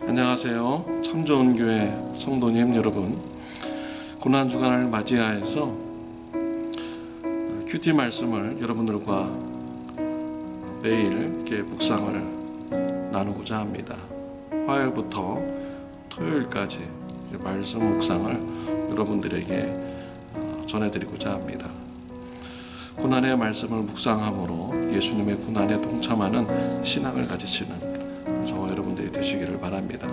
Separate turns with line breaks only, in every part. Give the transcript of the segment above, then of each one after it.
안녕하세요. 참 좋은 교회 성도님 여러분, 고난주간을 맞이하여서 큐티 말씀을 여러분들과 매일 이렇게 묵상을 나누고자 합니다. 화요일부터 토요일까지 말씀 묵상을 여러분들에게 전해드리고자 합니다. 고난의 말씀을 묵상함으로 예수님의 고난에 동참하는 신앙을 가지시는 저와 여러분들이 되시기를 바랍니다.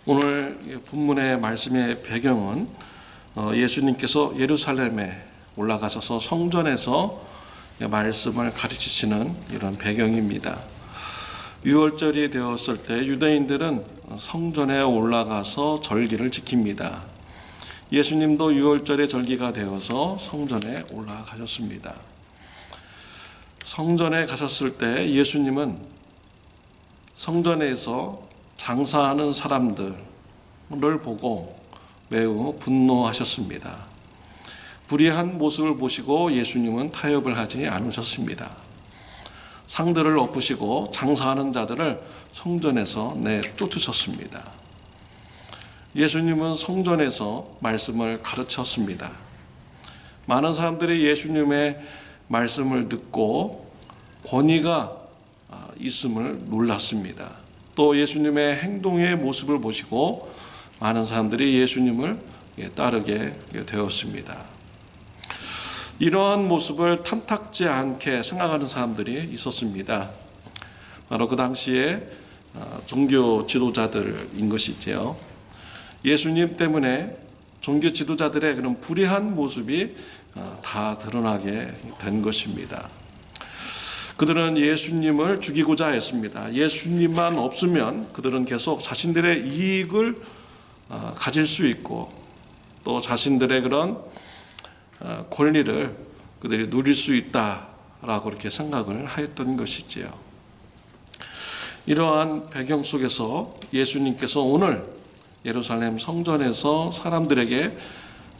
오늘 본문의 말씀의 배경은 예수님께서 예루살렘에 올라가셔서 성전에서 말씀을 가르치시는 이런 배경입니다. 유월절이 되었을 때 유대인들은 성전에 올라가서 절기를 지킵니다. 예수님도 유월절의 절기가 되어서 성전에 올라가셨습니다. 성전에 가셨을 때 예수님은 성전에서 장사하는 사람들을 보고 매우 분노하셨습니다. 불의한 모습을 보시고 예수님은 타협을 하지 않으셨습니다. 상들을 엎으시고 장사하는 자들을 성전에서 내쫓으셨습니다. 예수님은 성전에서 말씀을 가르쳤습니다. 많은 사람들이 예수님의 말씀을 듣고 권위가 있음을 놀랐습니다. 또 예수님의 행동의 모습을 보시고 많은 사람들이 예수님을 따르게 되었습니다. 이러한 모습을 탐탁지 않게 생각하는 사람들이 있었습니다. 바로 그 당시에 종교 지도자들인 것이지요. 예수님 때문에 종교 지도자들의 그런 불의한 모습이 다 드러나게 된 것입니다. 그들은 예수님을 죽이고자 했습니다. 예수님만 없으면 그들은 계속 자신들의 이익을 가질 수 있고 또 자신들의 그런 권리를 그들이 누릴 수 있다라고 이렇게 생각을 하였던 것이지요. 이러한 배경 속에서 예수님께서 오늘 예루살렘 성전에서 사람들에게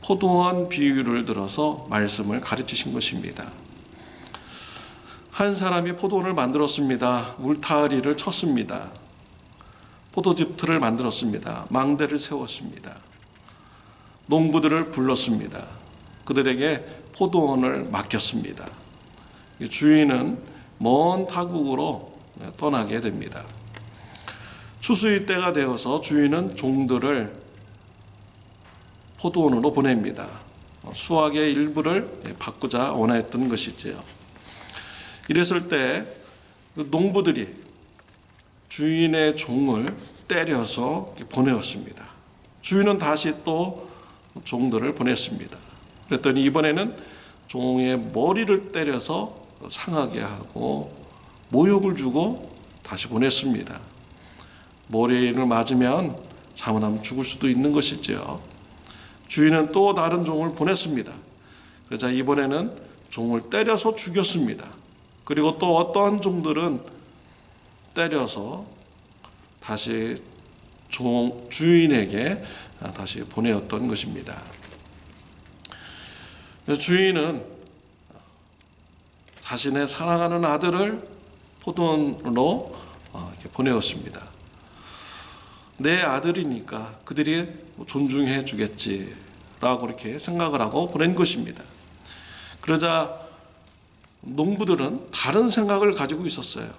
포도원 비유를 들어서 말씀을 가르치신 것입니다. 한 사람이 포도원을 만들었습니다. 울타리를 쳤습니다. 포도즙 틀을 만들었습니다. 망대를 세웠습니다. 농부들을 불렀습니다. 그들에게 포도원을 맡겼습니다. 주인은 먼 타국으로 떠나게 됩니다. 추수의 때가 되어서 주인은 종들을 포도원으로 보냅니다. 수확의 일부를 바꾸자 원했던 것이지요. 이랬을 때 농부들이 주인의 종을 때려서 보내었습니다. 주인은 다시 또 종들을 보냈습니다. 그랬더니 이번에는 종의 머리를 때려서 상하게 하고 모욕을 주고 다시 보냈습니다. 머리를 맞으면 잘못하면 죽을 수도 있는 것이지요. 주인은 또 다른 종을 보냈습니다. 그러자 이번에는 종을 때려서 죽였습니다. 그리고 또 어떠한 종들은 때려서 다시 주인에게 다시 보내었던 것입니다. 주인은 자신의 사랑하는 아들을 포도원으로 보내었습니다. 내 아들이니까 그들이 존중해 주겠지라고 이렇게 생각을 하고 보낸 것입니다. 그러자 농부들은 다른 생각을 가지고 있었어요.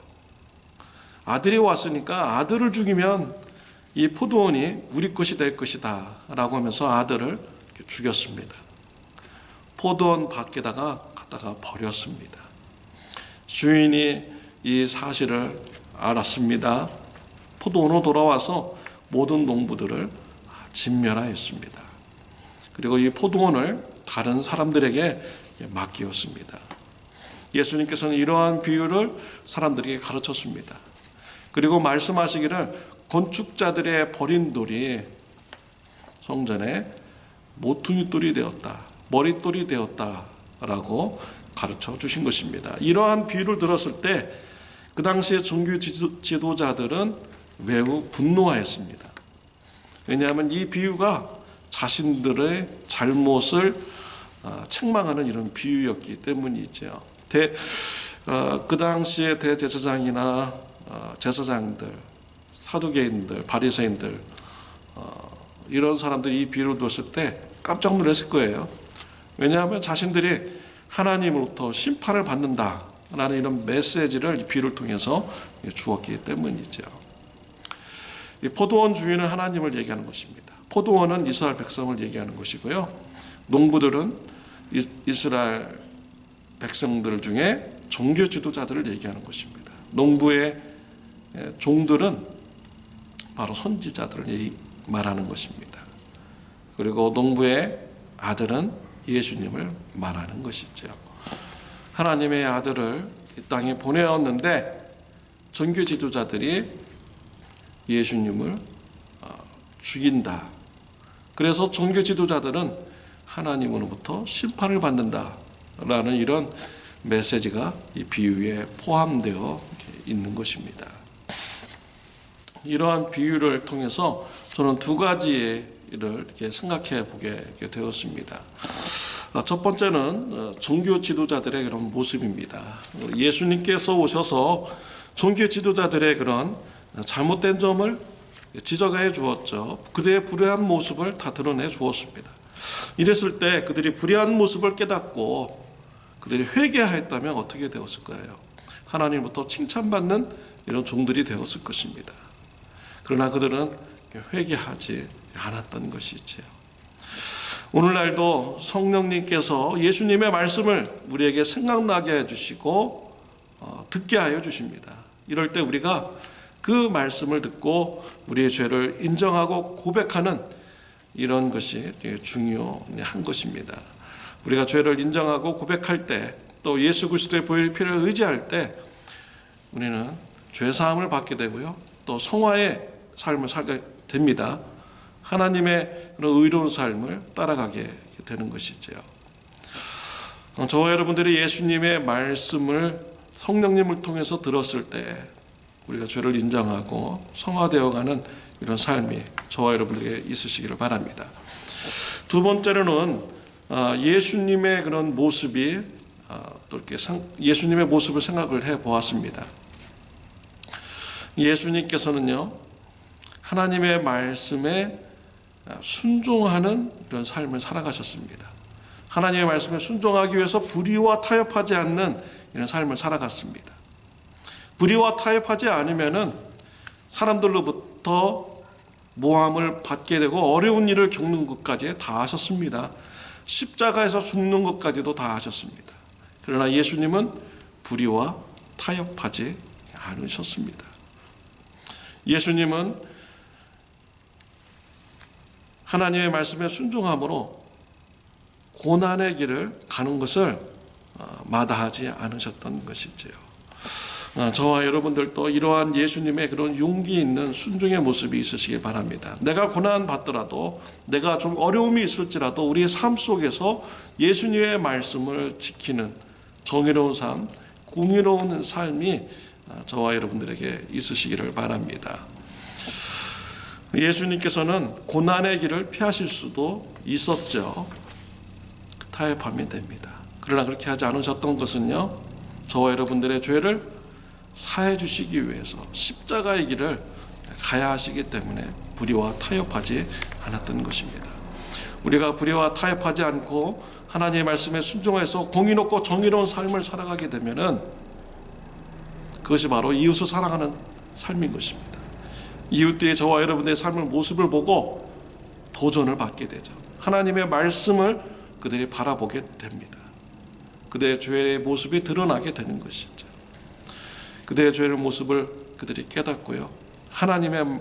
아들이 왔으니까 아들을 죽이면 이 포도원이 우리 것이 될 것이다 라고 하면서 아들을 죽였습니다. 포도원 밖에다가 갖다가 버렸습니다. 주인이 이 사실을 알았습니다. 포도원으로 돌아와서 모든 농부들을 진멸하였습니다. 그리고 이 포도원을 다른 사람들에게 맡기었습니다. 예수님께서는 이러한 비유를 사람들에게 가르쳤습니다. 그리고 말씀하시기를 건축자들의 버린 돌이 성전에 모퉁이 돌이 되었다, 머릿돌이 되었다라고 가르쳐 주신 것입니다. 이러한 비유를 들었을 때 그 당시에 종교 지도자들은 매우 분노하였습니다. 왜냐하면 이 비유가 자신들의 잘못을 책망하는 이런 비유였기 때문이죠. 그 당시에 대제사장이나 제사장들, 사두개인들, 바리새인들 이런 사람들이 이 비유를 들었을 때 깜짝 놀랐을 거예요. 왜냐하면 자신들이 하나님으로부터 심판을 받는다라는 이런 메시지를 이 비유를 통해서 주었기 때문이죠. 이 포도원 주인은 하나님을 얘기하는 것입니다. 포도원은 이스라엘 백성을 얘기하는 것이고요. 농부들은 이스라엘 백성들 중에 종교 지도자들을 얘기하는 것입니다. 농부의 종들은 바로 선지자들을 말하는 것입니다. 그리고 농부의 아들은 예수님을 말하는 것이죠. 하나님의 아들을 이 땅에 보내었는데 종교 지도자들이 예수님을 죽인다. 그래서 종교 지도자들은 하나님으로부터 심판을 받는다라는 이런 메시지가 이 비유에 포함되어 있는 것입니다. 이러한 비유를 통해서 저는 두 가지를 이렇게 생각해 보게 되었습니다. 첫 번째는 종교 지도자들의 그런 모습입니다. 예수님께서 오셔서 종교 지도자들의 그런 잘못된 점을 지적해 주었죠. 그들의 불의한 모습을 다 드러내 주었습니다. 이랬을 때 그들이 불의한 모습을 깨닫고 그들이 회개하였다면 어떻게 되었을까요? 하나님부터 칭찬받는 이런 종들이 되었을 것입니다. 그러나 그들은 회개하지 않았던 것이지요. 오늘날도 성령님께서 예수님의 말씀을 우리에게 생각나게 해주시고 듣게 하여 주십니다. 이럴 때 우리가 그 말씀을 듣고 우리의 죄를 인정하고 고백하는 이런 것이 중요한 것입니다. 우리가 죄를 인정하고 고백할 때, 또 예수 그리스도의 보혈의 피를 의지할 때 우리는 죄사함을 받게 되고요, 또 성화의 삶을 살게 됩니다. 하나님의 그런 의로운 삶을 따라가게 되는 것이죠. 저와 여러분들이 예수님의 말씀을 성령님을 통해서 들었을 때 우리가 죄를 인정하고 성화되어가는 이런 삶이 저와 여러분에게 있으시기를 바랍니다. 두 번째로는 예수님의 그런 모습이 또 이렇게 예수님의 모습을 생각을 해 보았습니다. 예수님께서는요, 하나님의 말씀에 순종하는 이런 삶을 살아가셨습니다. 하나님의 말씀에 순종하기 위해서 불의와 타협하지 않는 이런 삶을 살아갔습니다. 불의와 타협하지 않으면은 사람들로부터 모함을 받게 되고 어려운 일을 겪는 것까지 다 하셨습니다. 십자가에서 죽는 것까지도 다 하셨습니다. 그러나 예수님은 불의와 타협하지 않으셨습니다. 예수님은 하나님의 말씀에 순종함으로 고난의 길을 가는 것을 마다하지 않으셨던 것이지요. 저와 여러분들도 이러한 예수님의 그런 용기 있는 순종의 모습이 있으시기 바랍니다. 내가 고난 받더라도, 내가 좀 어려움이 있을지라도 우리의 삶 속에서 예수님의 말씀을 지키는 정의로운 삶, 공의로운 삶이 저와 여러분들에게 있으시기를 바랍니다. 예수님께서는 고난의 길을 피하실 수도 있었죠. 타협하면 됩니다. 그러나 그렇게 하지 않으셨던 것은요, 저와 여러분들의 죄를 사해 주시기 위해서 십자가의 길을 가야 하시기 때문에 불의와 타협하지 않았던 것입니다. 우리가 불의와 타협하지 않고 하나님의 말씀에 순종해서 공의롭고 정의로운 삶을 살아가게 되면은 그것이 바로 이웃을 사랑하는 삶인 것입니다. 이웃들이 저와 여러분들의 삶의 모습을 보고 도전을 받게 되죠. 하나님의 말씀을 그들이 바라보게 됩니다. 그들의 죄의 모습이 드러나게 되는 것이죠. 그들의 죄의 모습을 그들이 깨닫고요, 하나님의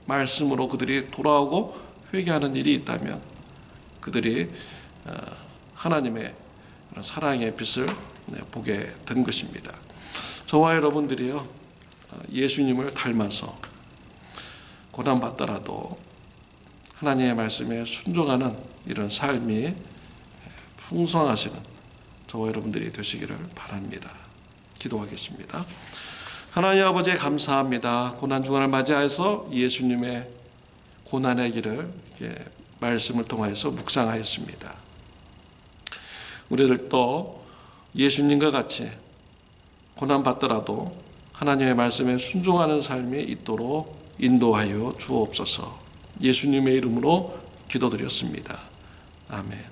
말씀으로 그들이 돌아오고 회개하는 일이 있다면 그들이 하나님의 사랑의 빛을 보게 된 것입니다. 저와 여러분들이요, 예수님을 닮아서 고난받더라도 하나님의 말씀에 순종하는 이런 삶이 풍성하시는 저와 여러분들이 되시기를 바랍니다. 기도하겠습니다. 하나님 아버지, 감사합니다. 고난주간을 맞이해서 예수님의 고난의 길을 이렇게 말씀을 통하여서 묵상하였습니다. 우리들도 예수님과 같이 고난받더라도 하나님의 말씀에 순종하는 삶이 있도록 인도하여 주옵소서. 예수님의 이름으로 기도드렸습니다. 아멘.